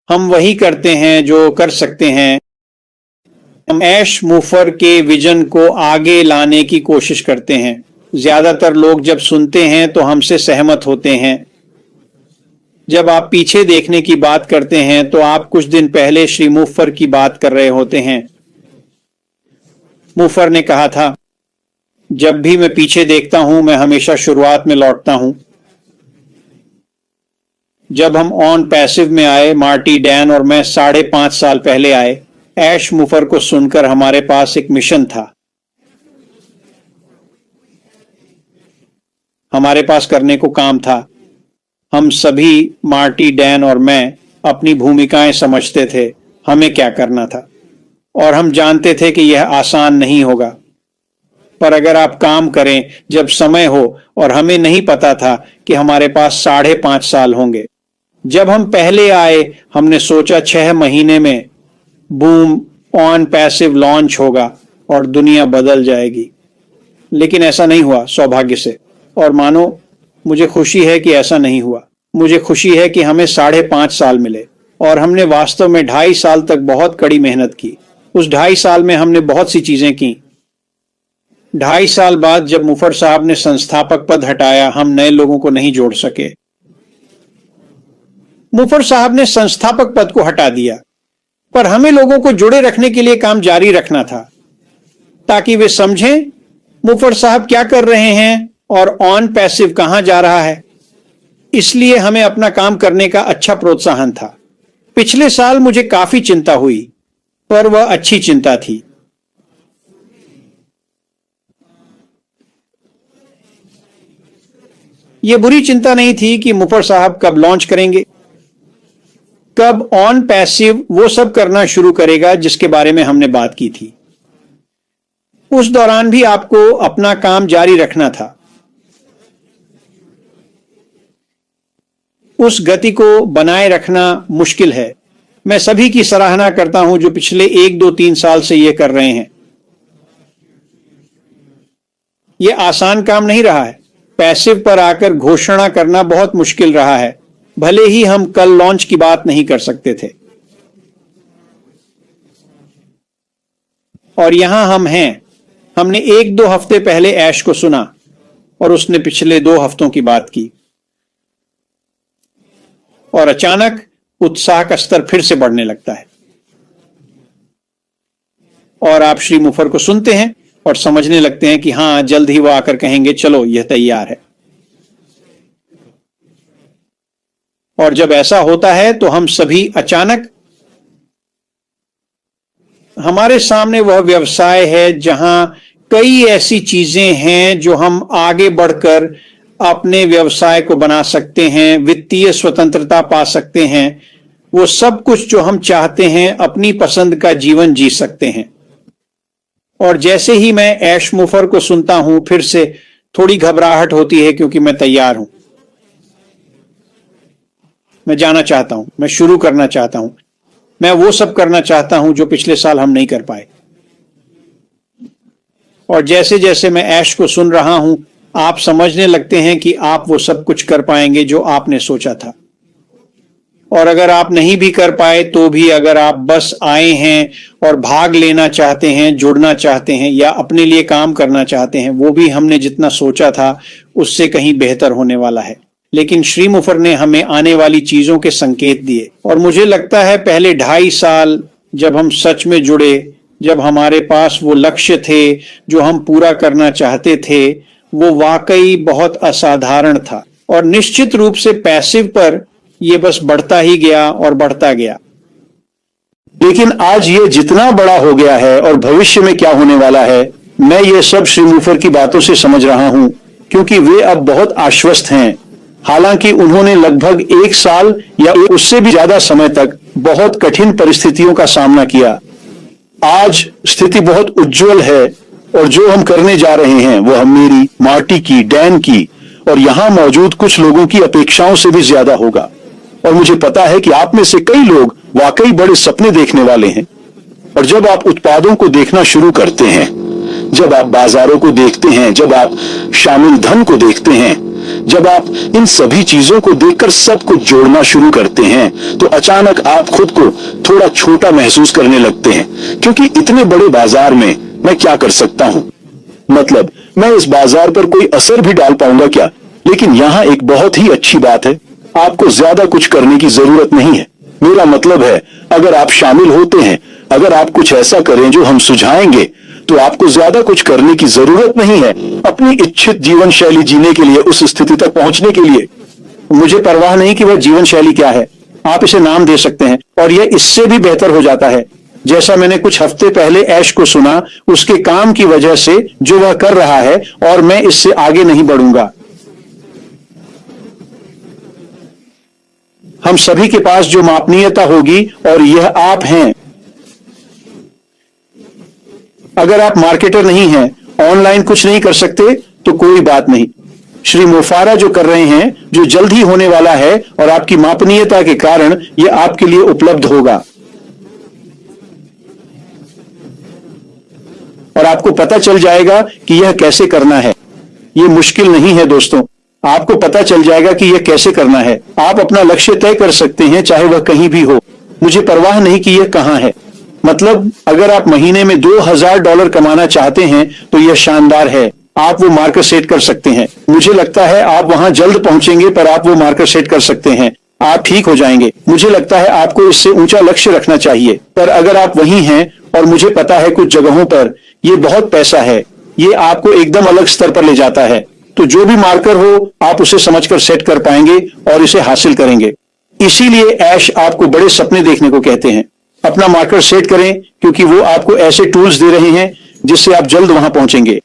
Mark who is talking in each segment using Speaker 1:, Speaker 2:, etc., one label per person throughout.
Speaker 1: हम वही करते हैं जो कर सकते हैं। हम ऐश मुफर के विजन को आगे लाने की कोशिश करते हैं। ज्यादातर लोग जब सुनते हैं तो हमसे सहमत होते हैं। जब आप पीछे देखने की बात करते हैं तो आप कुछ दिन पहले श्री मुफर की बात कर रहे होते हैं। मुफर ने कहा था, जब भी मैं पीछे देखता हूं मैं हमेशा शुरुआत में लौटता हूं। जब हम ऑन पैसिव में आए, मार्टी, डैन और मैं 5.5 साल पहले आए। ऐश मुफर को सुनकर हमारे पास एक मिशन था। हमारे पास करने को काम था। हम सभी, मार्टी, डैन और मैं, अपनी भूमिकाएं समझते थे, हमें क्या करना था, और हम जानते थे कि यह आसान नहीं होगा। पर अगर आप काम करें जब समय हो, और हमें नहीं पता था कि हमारे पास 5.5 साल होंगे। जब हम पहले आए हमने सोचा 6 महीने में बूम ऑन पैसिव लॉन्च होगा और दुनिया बदल जाएगी। लेकिन ऐसा नहीं हुआ, सौभाग्य से। और मानो मुझे खुशी है कि ऐसा नहीं हुआ। मुझे खुशी है कि हमें 5.5 साल मिले और हमने वास्तव में 2.5 साल तक बहुत कड़ी मेहनत की। उस 2.5 साल में हमने बहुत सी चीजें की। 2.5 साल बाद जब मुफर साहब ने संस्थापक पद हटाया, हम नए लोगों को नहीं जोड़ सके। मुफर साहब ने संस्थापक पद को हटा दिया, पर हमें लोगों को जुड़े रखने के लिए काम जारी रखना था, ताकि वे समझें मुफर साहब क्या कर रहे हैं और ऑन पैसिव कहां जा रहा है। इसलिए हमें अपना काम करने का अच्छा प्रोत्साहन था। पिछले साल मुझे काफी चिंता हुई, पर वह अच्छी चिंता थी। यह बुरी चिंता नहीं थी कि मुफर साहब कब लॉन्च करेंगे, कब ऑन पैसिव वो सब करना शुरू करेगा जिसके बारे में हमने बात की थी। उस दौरान भी आपको अपना काम जारी रखना था। उस गति को बनाए रखना मुश्किल है। मैं सभी की सराहना करता हूं जो पिछले 1, 2, 3 साल से यह कर रहे हैं। यह आसान काम नहीं रहा है। पैसिव पर आकर घोषणा करना बहुत मुश्किल रहा है, भले ही हम कल लॉन्च की बात नहीं कर सकते थे। और यहां हम हैं। हमने 1-2 हफ्ते पहले ऐश को सुना और उसने पिछले 2 हफ्तों की बात की, और अचानक उत्साह का स्तर फिर से बढ़ने लगता है। और आप श्री मुफर को सुनते हैं और समझने लगते हैं कि हां, जल्द ही वो आकर कहेंगे, चलो यह तैयार है। और जब ऐसा होता है तो हम सभी अचानक, हमारे सामने वह व्यवसाय है जहां कई ऐसी चीजें हैं जो हम आगे बढ़कर अपने व्यवसाय को बना सकते हैं, वित्तीय स्वतंत्रता पा सकते हैं, वो सब कुछ जो हम चाहते हैं, अपनी पसंद का जीवन जी सकते हैं। और जैसे ही मैं ऐश मुफर को सुनता हूं, फिर से थोड़ी घबराहट होती है, क्योंकि मैं तैयार हूं। मैं जाना चाहता हूं, मैं शुरू करना चाहता हूं, मैं वो सब करना चाहता हूं जो पिछले साल हम नहीं कर पाए। और जैसे जैसे मैं ऐश को सुन रहा हूं, आप समझने लगते हैं कि आप वो सब कुछ कर पाएंगे जो आपने सोचा था। और अगर आप नहीं भी कर पाए तो भी, अगर आप बस आए हैं और भाग लेना चाहते हैं, जुड़ना चाहते हैं, या अपने लिए काम करना चाहते हैं, वो भी हमने जितना सोचा था उससे कहीं बेहतर होने वाला है। लेकिन श्री मुफर ने हमें आने वाली चीजों के संकेत दिए, और मुझे लगता है पहले 2.5 साल जब हम सच में जुड़े, जब हमारे पास वो लक्ष्य थे जो हम पूरा करना चाहते थे, वो वाकई बहुत असाधारण था। और निश्चित रूप से पैसिव पर यह बस बढ़ता ही गया और बढ़ता गया।
Speaker 2: लेकिन आज ये जितना बड़ा हो गया है और भविष्य में क्या होने वाला है, मैं ये सब श्री मुफर की बातों से समझ रहा हूं, क्योंकि वे अब बहुत आश्वस्त हैं। हालांकि उन्होंने लगभग 1 साल या उससे भी ज्यादा समय तक बहुत कठिन परिस्थितियों का सामना किया। आज स्थिति बहुत उज्जवल है, और जो हम करने जा रहे हैं वो हम, मेरी, मार्टी की, डैन की और यहां मौजूद कुछ लोगों की अपेक्षाओं से भी ज्यादा होगा। और मुझे पता है कि आप में से कई लोग वाकई बड़े सपने देखने वाले हैं। और जब आप उत्पादों को देखना शुरू करते हैं जब आप बाजारों को देखते हैं, जब आप शामिल धन को देखते हैं, जब आप इन सभी चीजों को देखकर सब कुछ जोड़ना शुरू करते हैं, तो अचानक आप खुद को थोड़ा छोटा महसूस करने लगते हैं, क्योंकि इतने बड़े बाजार में मैं क्या कर सकता हूं? मतलब मैं इस बाजार पर कोई असर भी डाल पाऊंगा क्या? लेकिन यहाँ एक बहुत ही अच्छी बात है, आपको ज्यादा कुछ करने की जरूरत नहीं है। मेरा मतलब है, अगर आप शामिल होते हैं, अगर आप कुछ ऐसा करें जो हम सुझाएंगे, तो आपको ज्यादा कुछ करने की जरूरत नहीं है अपनी इच्छित जीवन शैली जीने के लिए, उस स्थिति तक पहुंचने के लिए।
Speaker 1: मुझे परवाह नहीं कि वह जीवन शैली क्या है, आप इसे नाम दे सकते हैं और यह इससे भी बेहतर हो जाता है। जैसा मैंने कुछ हफ्ते पहले ऐश को सुना, उसके काम की वजह से जो वह कर रहा है, और मैं इससे आगे नहीं बढ़ूंगा। हम सभी के पास जो मापनीयता होगी, और यह आप हैं। अगर आप मार्केटर नहीं हैं, ऑनलाइन कुछ नहीं कर सकते, तो कोई बात नहीं। श्री मोफारा जो कर रहे हैं, जो जल्द ही होने वाला है, और आपकी मापनीयता के कारण यह आपके लिए उपलब्ध होगा। और आपको पता चल जाएगा कि यह कैसे करना है। यह मुश्किल नहीं है दोस्तों, आपको पता चल जाएगा कि यह कैसे करना है। आप अपना लक्ष्य तय कर सकते हैं, चाहे वह कहीं भी हो। मुझे परवाह नहीं कि यह कहां है। मतलब अगर आप महीने में $2000 कमाना चाहते हैं, तो यह शानदार है। आप वो मार्कर सेट कर सकते हैं। मुझे लगता है आप वहां जल्द पहुंचेंगे, पर आप वो मार्कर सेट कर सकते हैं। आप ठीक हो जाएंगे। मुझे लगता है आपको इससे ऊंचा लक्ष्य रखना चाहिए। पर अगर आप वहीं हैं, और मुझे पता है कुछ जगहों पर यह बहुत पैसा है, यह आपको एकदम अलग स्तर पर ले जाता है, तो जो भी मार्कर हो, आप उसे समझकर सेट कर पाएंगे और इसे हासिल करेंगे। इसीलिए ऐश आपको बड़े सपने देखने को कहते हैं। अपना मार्कर सेट करें, क्योंकि वो आपको ऐसे टूल्स दे रहे हैं जिससे आप जल्द वहां पहुंचेंगे।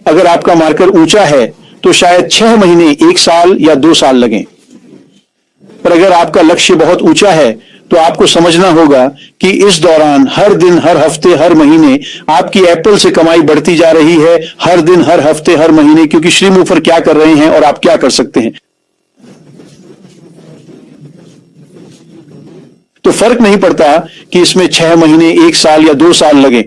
Speaker 1: अगर आपका मार्कर ऊंचा है, तो शायद 6 महीने, 1 साल या 2 साल लगें। पर अगर आपका लक्ष्य बहुत ऊंचा है, तो आपको समझना होगा कि इस दौरान हर दिन, हर हफ्ते, हर महीने आपकी एप्पल से कमाई बढ़ती जा रही है। हर दिन, हर हफ्ते, हर महीने, क्योंकि श्री मूफर क्या कर रहे हैं और आप क्या कर सकते हैं। तो फर्क नहीं पड़ता कि इसमें 6 महीने, 1 साल या 2 साल लगे।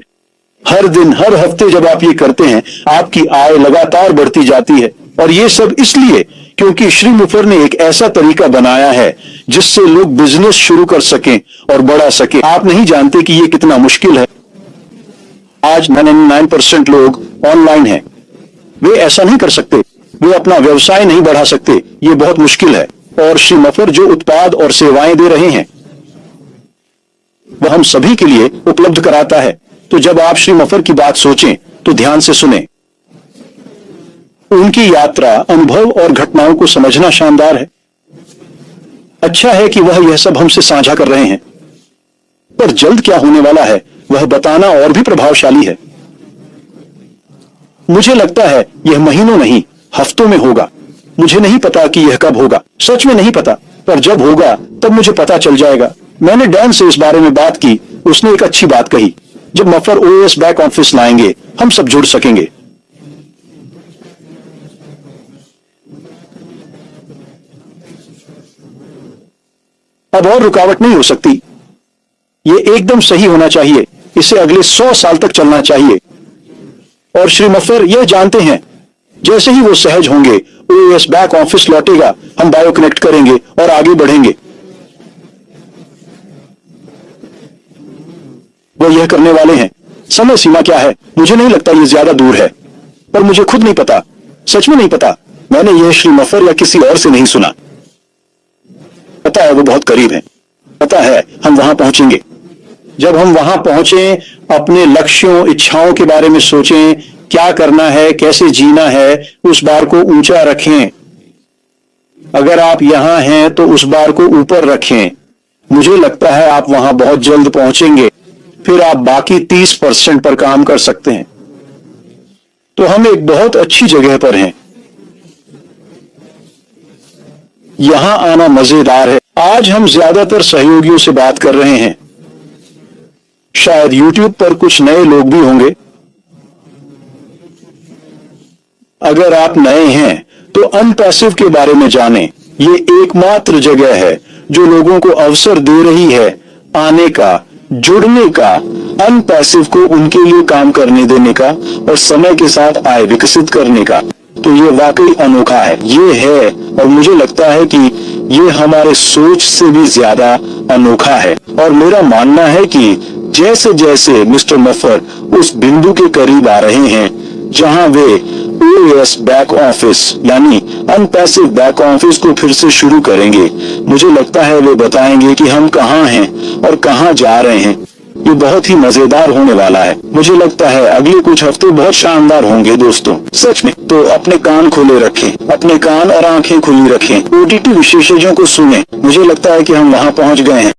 Speaker 1: हर दिन, हर हफ्ते जब आप ये करते हैं, आपकी आय लगातार बढ़ती जाती है। और ये सब इसलिए क्योंकि श्री मुफर ने एक ऐसा तरीका बनाया है जिससे लोग बिजनेस शुरू कर सकें और बढ़ा सकें। आप नहीं जानते कि ये कितना मुश्किल है। आज 99% लोग ऑनलाइन हैं। वे ऐसा नहीं कर सकते। वे अपना व्यवसाय नहीं बढ़ा सकते। ये बहुत मुश्किल है। और श्री मुफर जो उत्पाद और सेवाएं दे रहे हैं, वह हम सभी के लिए उपलब्ध कराता है। तो जब आप श्री मुफर की बात सोचें, तो ध्यान से सुनें। उनकी यात्रा, अनुभव और घटनाओं को समझना शानदार है। अच्छा है कि वह यह सब हमसे साझा कर रहे हैं। पर जल्द क्या होने वाला है, वह बताना और भी प्रभावशाली है। मुझे लगता है यह महीनों नहीं, हफ्तों में होगा। मुझे नहीं पता कि यह कब होगा, सच में नहीं पता। पर जब होगा, तब मुझे पता चल जाएगा। मैंने डैन से इस बारे में बात की। उसने एक अच्छी बात कही, जब मफर ओएस बैक ऑफिस लाएंगे, हम सब जुड़ सकेंगे। अब और रुकावट नहीं हो सकती। यह एकदम सही होना चाहिए। इसे अगले 100 साल तक चलना चाहिए। और श्री मफर यह जानते हैं, जैसे ही वो सहज होंगे, ओएस बैक ऑफिस लौटेगा, हम बायो कनेक्ट करेंगे और आगे बढ़ेंगे। वो यह करने वाले हैं। समय सीमा क्या है, मुझे नहीं लगता यह ज्यादा दूर है। पर मुझे खुद नहीं पता, सच में नहीं पता। मैंने यह श्री मफर या किसी और से नहीं सुना। पता है वो बहुत करीब है। पता है हम वहां पहुंचेंगे। जब हम वहां पहुंचे, अपने लक्ष्यों, इच्छाओं के बारे में सोचें, क्या करना है, कैसे जीना है, उस बार को ऊंचा रखें। अगर आप यहां हैं तो उस बार को ऊपर रखें। मुझे लगता है आप वहां बहुत जल्द पहुंचेंगे। फिर आप बाकी 30% पर काम कर सकते हैं। तो हम एक बहुत अच्छी जगह पर हैं। यहां आना मजेदार है। आज हम ज्यादातर सहयोगियों से बात कर रहे हैं। शायद YouTube पर कुछ नए लोग भी होंगे। अगर आप नए हैं तो अनपैसिव के बारे में जानें। ये एकमात्र जगह है जो लोगों को अवसर दे रही है आने का,
Speaker 2: जुड़ने का, अनपैसिव को उनके लिए काम करने देने का और समय के साथ आय विकसित करने का। तो ये वाकई अनोखा है, ये है, और मुझे लगता है कि ये हमारे सोच से भी ज्यादा अनोखा है। और मेरा मानना है कि जैसे जैसे मिस्टर मफर उस बिंदु के करीब आ रहे हैं जहां वे OAS बैक ऑफिस यानी अनपैसिव बैक ऑफिस को फिर से शुरू करेंगे, मुझे लगता है वे बताएंगे कि हम कहां हैं और कहां जा रहे हैं। ये बहुत ही मजेदार होने वाला है। मुझे लगता है अगले कुछ हफ्ते बहुत शानदार होंगे दोस्तों, सच में। तो अपने कान खोले रखें, अपने कान और आंखें खुली रखें, OTT विशेषज्ञों को सुने। मुझे लगता है कि हम वहां पहुंच गए हैं।